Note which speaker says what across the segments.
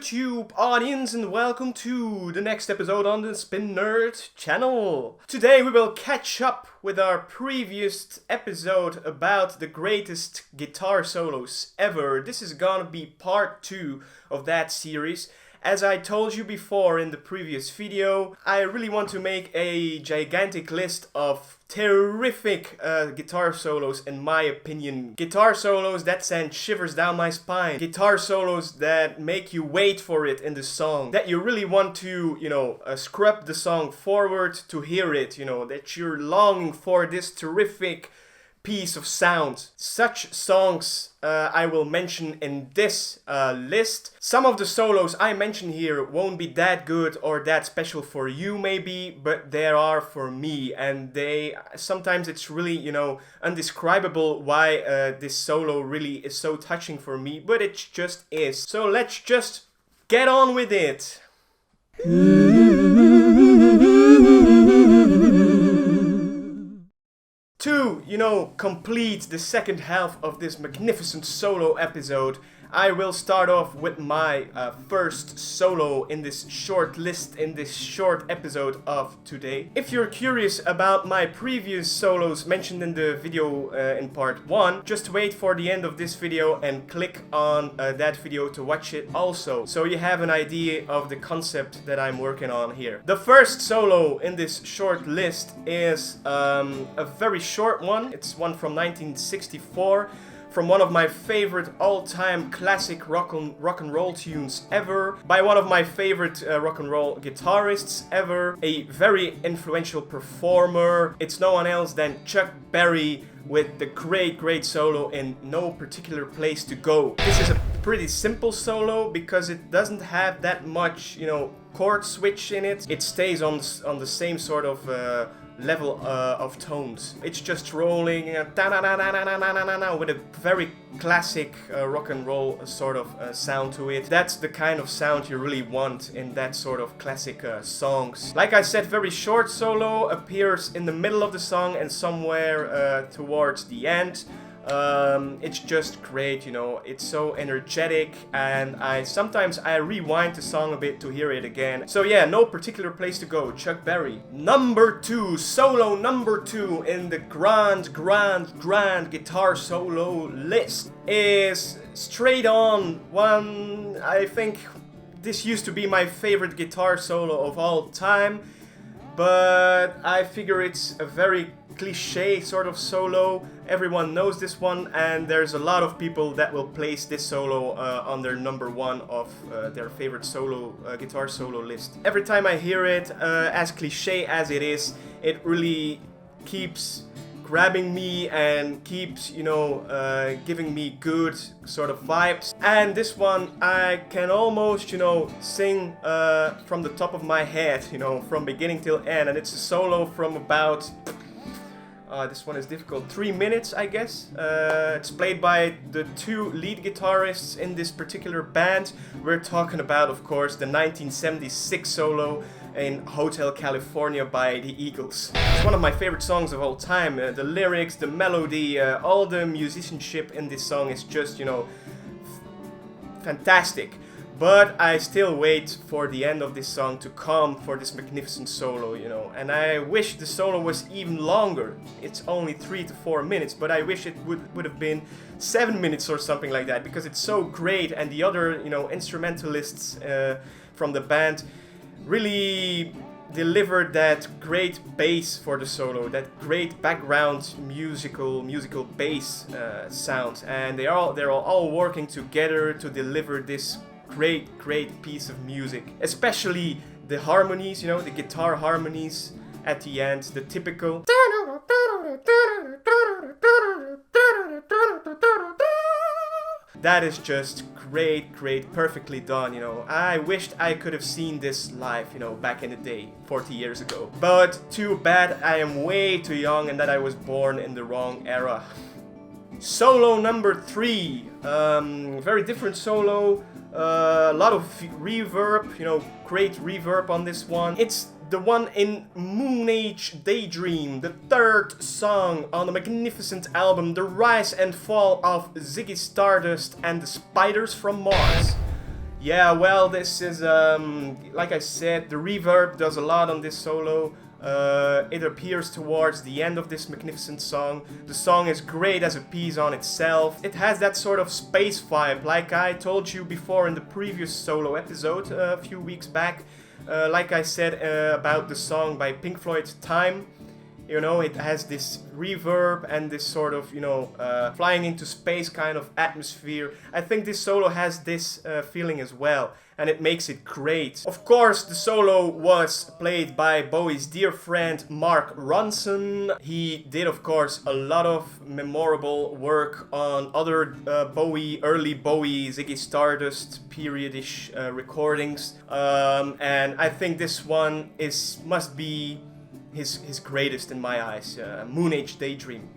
Speaker 1: YouTube audience, and welcome to the next episode on the Spin Nerd channel. Today we will catch up with our previous episode about the greatest guitar solos ever. This is gonna be part 2 of that series. As I told you before in the previous video, I really want to make a gigantic list of terrific guitar solos, in my opinion. Guitar solos that send shivers down my spine. Guitar solos that make you wait for it in the song. That you really want to, scrub the song forward to hear it, that you're longing for this terrific piece of sound. Such songs I will mention in this list. Some of the solos I mention here won't be that good or that special for you maybe, but they are for me, and sometimes it's really, undescribable why this solo really is so touching for me, but it just is. So let's just get on with it. To, complete the second half of this magnificent solo episode, I will start off with my first solo in this short list, in this short episode of today. If you're curious about my previous solos mentioned in the video in part 1, just wait for the end of this video and click on that video to watch it also, so you have an idea of the concept that I'm working on here. The first solo in this short list is a very short one. It's one from 1964. From one of my favorite all-time classic rock and roll tunes ever, by one of my favorite rock and roll guitarists ever, a very influential performer. It's no one else than Chuck Berry with the great solo in No Particular Place to Go. This is a pretty simple solo because it doesn't have that much, chord switch in it. It stays on the same sort of level of tones. It's just rolling with a very classic rock and roll sort of sound to it. That's the kind of sound you really want in that sort of classic songs. Like I said, very short solo, appears in the middle of the song and somewhere towards the end. It's just great, it's so energetic, and sometimes I rewind the song a bit to hear it again. So yeah, No Particular Place to Go, Chuck Berry. Solo number 2 in the grand guitar solo list is straight on one. I think this used to be my favorite guitar solo of all time, but I figure it's a very cliche sort of solo. Everyone knows this one, and there's a lot of people that will place this solo on their number 1 of their favorite solo guitar solo list. Every time I hear it, as cliche as it is, it really keeps grabbing me and keeps, giving me good sort of vibes. And this one I can almost, sing from the top of my head, from beginning till end. And it's a solo from about, this one is difficult, 3 minutes, I guess. It's played by the 2 lead guitarists in this particular band. We're talking about, of course, the 1976 solo in Hotel California by the Eagles. It's one of my favorite songs of all time. The lyrics, the melody, all the musicianship in this song is just, fantastic. But I still wait for the end of this song to come for this magnificent solo, and I wish the solo was even longer. It's only 3 to 4 minutes, but I wish it would have been 7 minutes or something like that, because it's so great, and the other, instrumentalists from the band really delivered that great bass for the solo, that great background musical bass sound, and they're all working together to deliver this great piece of music. Especially the harmonies, the guitar harmonies at the end, the typical. That is just great, perfectly done, I wished I could have seen this live, back in the day, 40 years ago. But too bad I am way too young and that I was born in the wrong era. Solo number 3, very different solo, a lot of reverb, great reverb on this one. It's the one in Moon Age Daydream, the 3rd song on the magnificent album The Rise and Fall of Ziggy Stardust and the Spiders from Mars. Yeah, well, this is, like I said, the reverb does a lot on this solo. It appears towards the end of this magnificent song. The song is great as a piece on itself. It has that sort of space vibe, like I told you before in the previous solo episode a few weeks back. Like I said about the song by Pink Floyd, Time. You know, it has this reverb and this sort of, flying into space kind of atmosphere. I think this solo has this feeling as well, and it makes it great. Of course, the solo was played by Bowie's dear friend Mark Ronson. He did, of course, a lot of memorable work on other early Bowie, Ziggy Stardust, period-ish recordings. And I think this one must be his greatest in my eyes. Moon Age Daydream.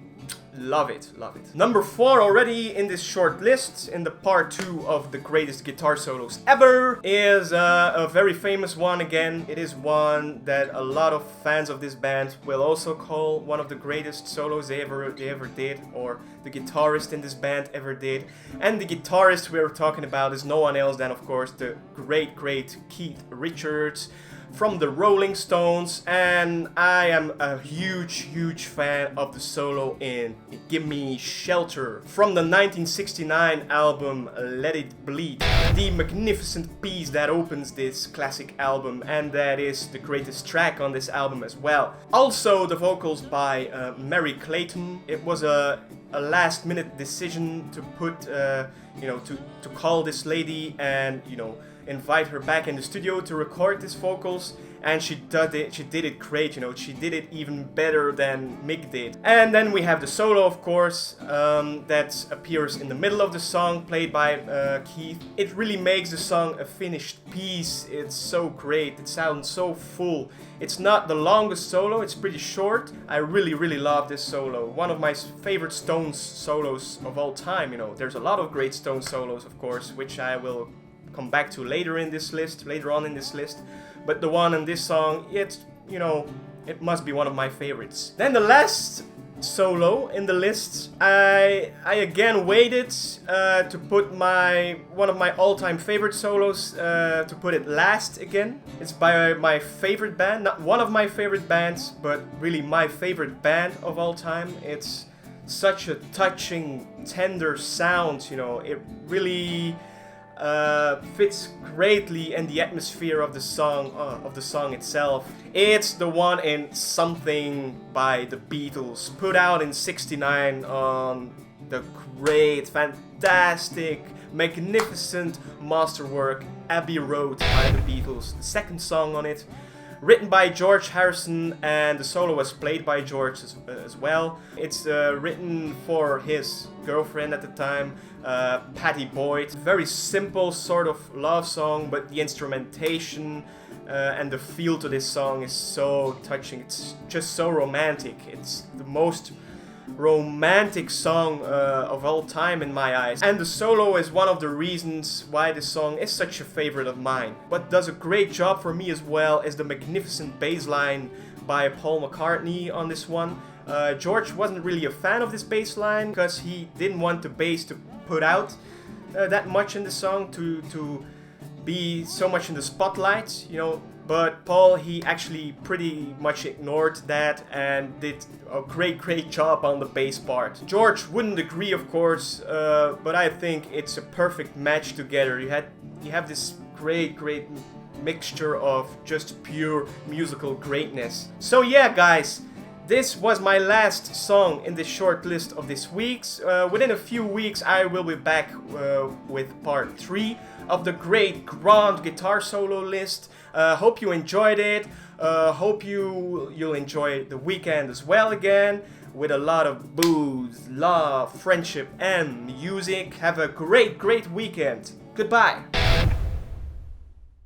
Speaker 1: Love it, love it. Number 4 already in this short list, in the part 2 of the greatest guitar solos ever, is a very famous one again. It is one that a lot of fans of this band will also call one of the greatest solos they ever did, or the guitarist in this band ever did. And the guitarist we're talking about is no one else than, of course, the great Keith Richards from the Rolling Stones, and I am a huge fan of the solo in Gimme Shelter from the 1969 album Let It Bleed, the magnificent piece that opens this classic album, and that is the greatest track on this album as well. Also the vocals by Mary Clayton. It was a last minute decision to put to call this lady and invite her back in the studio to record these vocals, and she did it great. She did it even better than Mick did. And then we have the solo, of course, that appears in the middle of the song, played by Keith. It really makes the song a finished piece. It's so great, it sounds so full. It's not the longest solo, it's pretty short. I really love this solo. One of my favorite Stones solos of all time. There's a lot of great Stones solos, of course, which I will come back to later on in this list, but the one in this song, it must be one of my favorites. Then the last solo in the list, I again waited to put one of my all-time favorite solos, to put it last again. It's by my favorite band, not one of my favorite bands, but really my favorite band of all time. It's such a touching, tender sound, it really fits greatly in the atmosphere of the song itself. It's the one in Something by the Beatles, put out in '69 on the great, fantastic, magnificent masterwork Abbey Road by the Beatles, the second song on it. Written by George Harrison, and the solo was played by George as well. It's written for his girlfriend at the time, Patty Boyd. Very simple sort of love song, but the instrumentation and the feel to this song is so touching. It's just so romantic. It's the most romantic song of all time in my eyes, and the solo is one of the reasons why this song is such a favorite of mine. What does a great job for me as well is the magnificent bass line by Paul McCartney on this one. George wasn't really a fan of this bass line because he didn't want the bass to put out that much in the song, to be so much in the spotlight, But Paul, he actually pretty much ignored that and did a great job on the bass part. George wouldn't agree, of course, but I think it's a perfect match together. You have this great mixture of just pure musical greatness. So yeah, guys, this was my last song in this short list of this week's. Within a few weeks I will be back with part 3 of the great grand guitar solo list. Hope you enjoyed it. Hope you'll enjoy the weekend as well again, with a lot of booze, love, friendship and music. Have a great weekend. Goodbye.